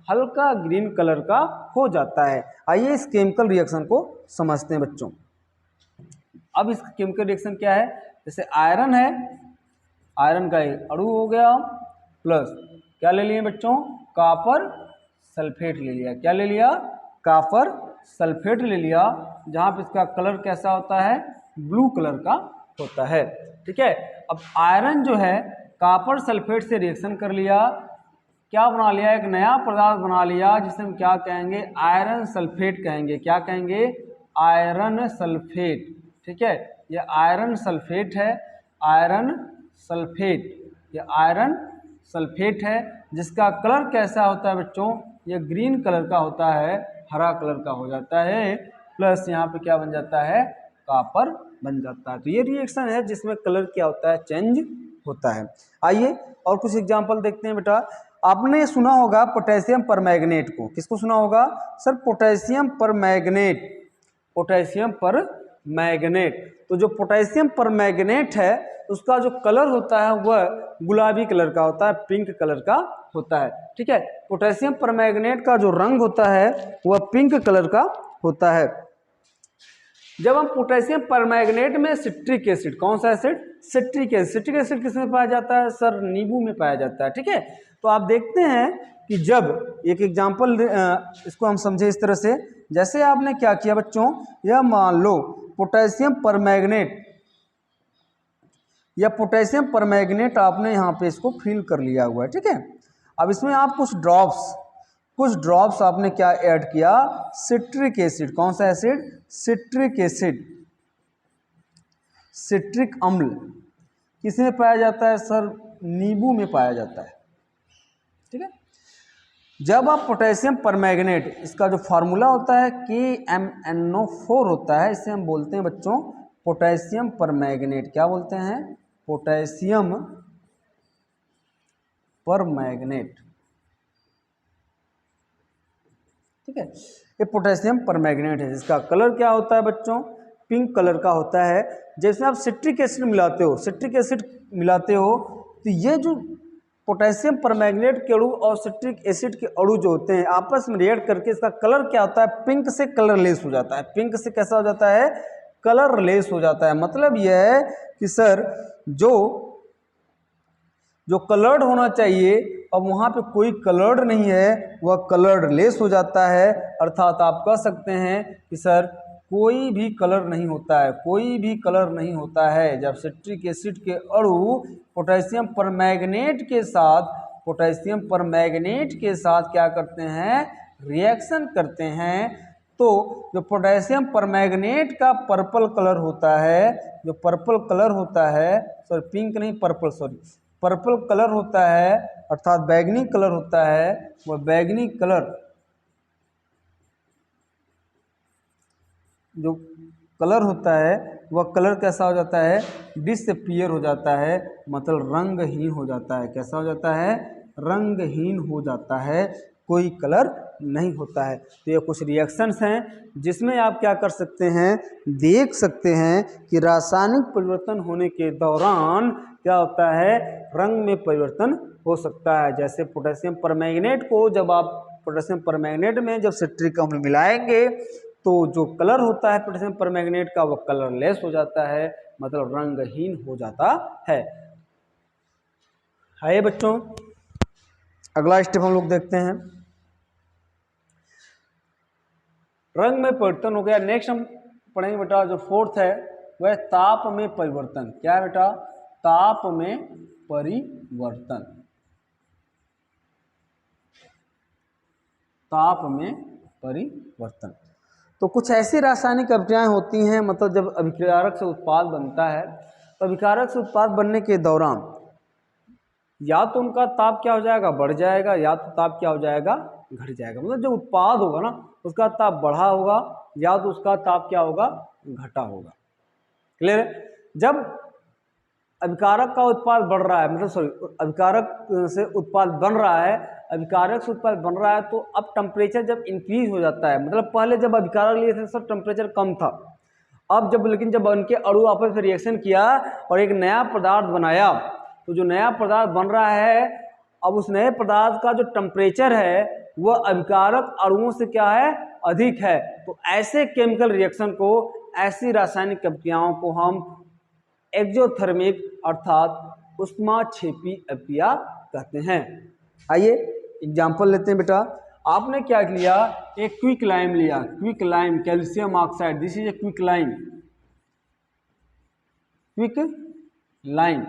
हल्का ग्रीन कलर का हो जाता है। आइए इस केमिकल रिएक्शन को समझते हैं बच्चों। अब इस केमिकल रिएक्शन क्या है, जैसे आयरन है, आयरन का एक अणु हो गया, प्लस क्या ले लिए बच्चों, कॉपर सल्फेट ले लिया, क्या ले लिया, कॉपर सल्फेट ले लिया, जहां पे इसका कलर कैसा होता है, ब्लू कलर का होता है, ठीक है। अब आयरन जो है कॉपर सल्फेट से रिएक्शन कर लिया, क्या बना लिया, एक नया पदार्थ बना लिया जिसे हम क्या कहेंगे, आयरन सल्फेट कहेंगे, क्या कहेंगे, आयरन सल्फेट, ठीक है। ये आयरन सल्फेट है, आयरन सल्फेट, ये आयरन सल्फेट है, जिसका कलर कैसा होता है बच्चों, ये ग्रीन कलर का होता है, हरा कलर का हो जाता है, प्लस यहाँ पे क्या बन जाता है, कॉपर बन जाता है। तो ये रिएक्शन है जिसमें कलर क्या होता है, चेंज होता है। आइए और कुछ एग्जांपल देखते हैं बेटा। आपने सुना होगा पोटेशियम परमैंगनेट को, किसको सुना होगा sir, potassium permanganate, potassium permanganate. तो जो पोटेशियम परमैंगनेट है उसका जो कलर होता है वह गुलाबी कलर का होता है, पिंक कलर का होता है, ठीक है। पोटेशियम परमैंगनेट का जो रंग होता है वह पिंक कलर का होता है। जब हम पोटेशियम परमैंगनेट में सिट्रिक एसिड, कौन सा acid, citric acid, citric acid किसमें पाया जाता है सर, नींबू में पाया जाता है, ठीक है। तो आप देखते हैं कि जब एक एग्जाम्पल इसको हम समझे इस तरह से, जैसे आपने क्या किया बच्चों, यह मान लो पोटेशियम परमैंगनेट या पोटेशियम परमैंगनेट आपने यहाँ पे इसको फिल कर लिया हुआ है, ठीक है। अब इसमें आप कुछ ड्रॉप्स आपने क्या ऐड किया, सिट्रिक एसिड। कौन सा एसिड? सिट्रिक एसिड, सिट्रिक अम्ल। किसमें पाया जाता है सर? नींबू में पाया जाता है, ठीक है। जब आप पोटेशियम परमैंगनेट, इसका जो फार्मूला होता है KMnO4 होता है, इसे हम बोलते हैं बच्चों पोटेशियम परमैंगनेट। क्या बोलते हैं? पोटेशियम परमैंगनेट, ठीक है। ये पोटेशियम परमैंगनेट है, जिसका कलर क्या होता है बच्चों? पिंक कलर का होता है। जैसे आप सिट्रिक एसिड मिलाते हो तो ये जो पोटेशियम परमैंगनेट के अणु और सिट्रिक एसिड के अणु जो होते हैं आपस में रिएक्ट करके इसका कलर क्या होता है? पिंक से कलरलेस हो जाता है। पिंक से कैसा हो जाता है? कलरलेस हो जाता है। मतलब यह है कि सर जो कलर्ड होना चाहिए अब वहाँ पे कोई कलर्ड नहीं है, वह कलर्ड लेस हो जाता है। अर्थात आप कह सकते हैं कि सर कोई भी कलर नहीं होता है, कोई भी कलर नहीं होता है जब सिट्रिक एसिड के अणु पोटेशियम परमैंगनेट के साथ क्या करते हैं? रिएक्शन करते हैं। तो जो पोटेशियम परमैंगनेट का पर्पल कलर होता है, जो पर्पल कलर होता है, सॉरी पिंक नहीं पर्पल, सॉरी पर्पल कलर होता है, अर्थात बैगनी कलर होता है, वह बैगनी कलर जो कलर होता है वह कलर कैसा हो जाता है? डिसअपीयर हो जाता है, मतलब रंगहीन हो जाता है। कैसा हो जाता है? रंगहीन हो जाता है, कोई कलर नहीं होता है। तो ये कुछ रिएक्शंस हैं जिसमें आप क्या कर सकते हैं? देख सकते हैं कि रासायनिक परिवर्तन होने के दौरान क्या होता है? रंग में परिवर्तन हो सकता है। जैसे पोटेशियम परमैंगनेट को जब आप पोटेशियम परमैंगनेट में जब सिट्रिक अम्ल मिलाएंगे तो जो कलर होता है पोटेशियम परमैंगनेट का वो कलरलेस हो जाता है, मतलब रंगहीन हो जाता है। आइए बच्चों अगला स्टेप हम लोग देखते हैं। रंग में परिवर्तन हो गया। नेक्स्ट हम पढ़ेंगे बेटा जो फोर्थ है वह ताप में परिवर्तन। क्या है बेटा? ताप में परिवर्तन। ताप में परिवर्तन तो कुछ ऐसी रासायनिक अभिक्रियाएं होती हैं, मतलब जब अभिकारक से उत्पाद बनता है तो अभिकारक से उत्पाद बनने के दौरान या तो उनका ताप क्या हो जाएगा? बढ़ जाएगा, या तो ताप क्या हो जाएगा? घट जाएगा। मतलब जो उत्पाद होगा ना उसका ताप बढ़ा होगा या तो उसका ताप क्या होगा? घटा होगा। क्लियर है? जब अभिकारक का उत्पाद बढ़ रहा है, मतलब सॉरी अभिकारक से उत्पाद बन रहा है, अभिकारक से उत्पाद बन रहा है तो अब टेम्परेचर जब इंक्रीज हो जाता है, मतलब पहले जब अभिकारक लिए थे सब टेम्परेचर कम था, अब जब उनके अणु आपस में रिएक्शन किया और एक नया पदार्थ बनाया, तो जो नया पदार्थ बन रहा है अब उस नए पदार्थ का जो टेम्परेचर है वह अभिकारक अणुओं से क्या है? अधिक है। तो ऐसे केमिकल रिएक्शन को, ऐसी रासायनिक अभिक्रियाओं को हम एक्सोथर्मिक अर्थात उष्माक्षेपी अभिक्रिया कहते हैं। आइए एग्जाम्पल लेते हैं बेटा। आपने क्या लिया? एक क्विक लाइम लिया, quick lime calcium oxide, this is a quick lime.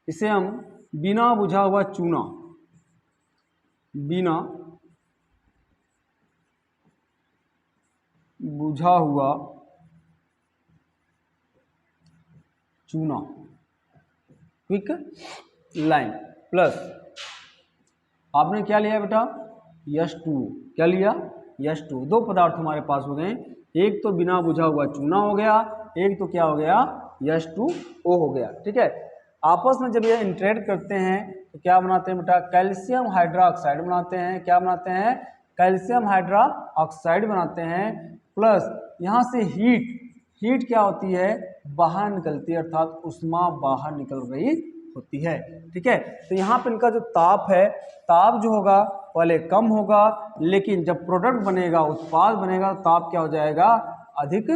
इसे हम बिना बुझा हुआ चूना, बिना बुझा हुआ चूना, क्विक लाइम प्लस आपने क्या लिया बेटा? H2। क्या लिया? H2। दो पदार्थ हमारे पास हो गए, एक तो बिना बुझा हुआ चूना हो गया, एक तो क्या हो गया? H2O हो गया। ठीक है, आपस में जब ये इंटरेक्ट करते हैं तो क्या बनाते हैं बेटा? कैल्शियम हाइड्रोक्साइड बनाते हैं। क्या बनाते हैं? कैल्शियम हाइड्रोक्साइड बनाते हैं। प्लस यहाँ से हीट क्या होती है? बाहर निकलती है, अर्थात उष्मा बाहर निकल रही होती है। ठीक है, तो यहाँ पे इनका जो ताप है, ताप जो होगा पहले कम होगा, लेकिन जब प्रोडक्ट बनेगा, उत्पाद बनेगा, ताप क्या हो जाएगा? अधिक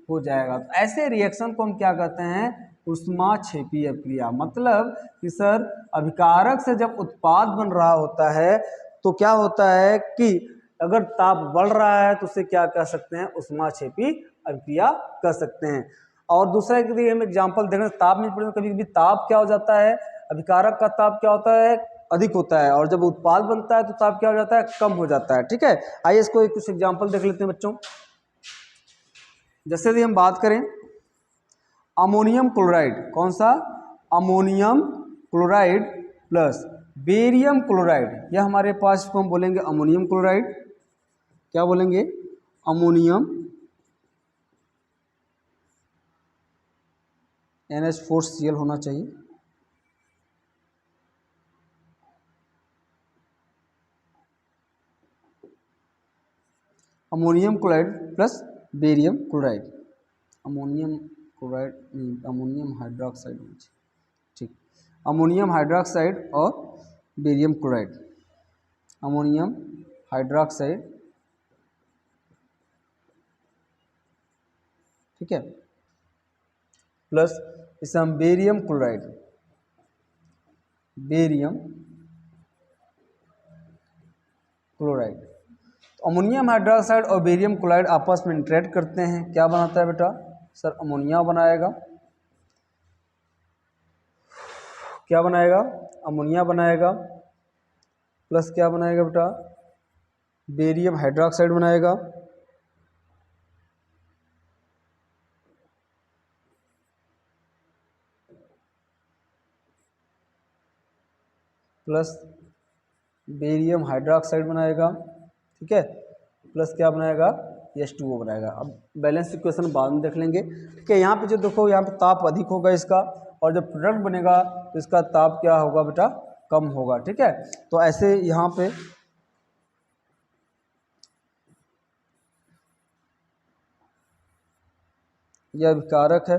हो जाएगा। तो ऐसे रिएक्शन को हम क्या कहते हैं? ऊष्माक्षेपी अभिक्रिया। मतलब कि सर अभिकारक से जब उत्पाद बन रहा होता है तो क्या होता है कि अगर ताप बढ़ रहा है तो उसे क्या कह सकते हैं, ऊष्माक्षेपी अभिक्रिया कह सकते हैं। और दूसरा यदि हम एग्जाम्पल देखें, ताप में कभी कभी ताप क्या हो जाता है, अभिकारक का ताप क्या होता है, अधिक होता है, और जब उत्पाद बनता है तो ताप क्या हो जाता है, कम हो जाता है। ठीक है, आइए इसको कुछ एग्जाम्पल देख लेते हैं बच्चों। जैसे यदि हम बात करें अमोनियम क्लोराइड, कौन सा, ammonium chloride plus barium chloride, यह हमारे पास इसको हम बोलेंगे अमोनियम क्लोराइड, क्या बोलेंगे, अमोनियम NH4Cl होना चाहिए, ammonium chloride plus barium chloride, ammonium chloride नहीं, अमोनियम हाइड्रोक्साइड, ठीक, अमोनियम हाइड्रोक्साइड और बेरियम क्लोराइड, अमोनियम हाइड्रोक्साइड, ठीक है, प्लस इसे हम बेरियम क्लोराइड, बेरियम क्लोराइड। तो अमोनियम हाइड्रोक्साइड और बेरियम क्लोराइड आपस में इंटरेक्ट करते हैं, क्या बनाता है बेटा, सर अमोनिया बनाएगा, क्या बनाएगा, अमोनिया बनाएगा, प्लस क्या बनाएगा बेटा, बेरियम हाइड्रोक्साइड बनाएगा, प्लस बेरियम हाइड्रोक्साइड बनाएगा, ठीक है, प्लस क्या बनाएगा, H2O बनाएगा। अब बैलेंस इक्वेशन बाद में देख लेंगे। ठीक है, यहाँ पे जो देखो, यहाँ पे ताप अधिक होगा इसका, और जब प्रोडक्ट बनेगा तो इसका ताप क्या होगा बेटा, कम होगा। ठीक है, तो ऐसे यहाँ पे यह अभिकारक है,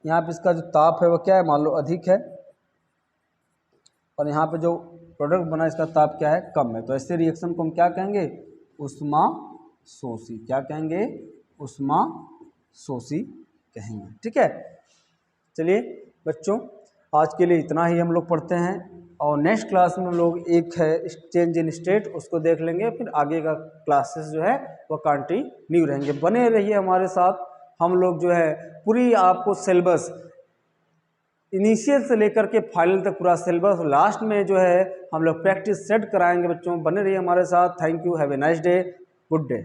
यहाँ पे इसका जो ताप है वो क्या है, मान लो अधिक है, और यहाँ पे जो प्रोडक्ट बना इसका ताप क्या है, कम है। तो ऐसे रिएक्शन को हम क्या कहेंगे, उष्मा शोषी, क्या कहेंगे, उष्मा शोषी कहेंगे। ठीक है, चलिए बच्चों, आज के लिए इतना ही हम लोग पढ़ते हैं, और नेक्स्ट क्लास में हम लोग एक है चेंज इन स्टेट, उसको देख लेंगे, फिर आगे का क्लासेस जो है वो कंटिन्यू रहेंगे। बने रहिए हमारे साथ, हम लोग जो है पूरी आपको सिलेबस इनिशियल से लेकर के फाइनल तक पूरा सिलेबस, लास्ट में जो है हम लोग प्रैक्टिस सेट कराएंगे बच्चों। बने रहिए हमारे साथ। Thank you, have a nice day, good day.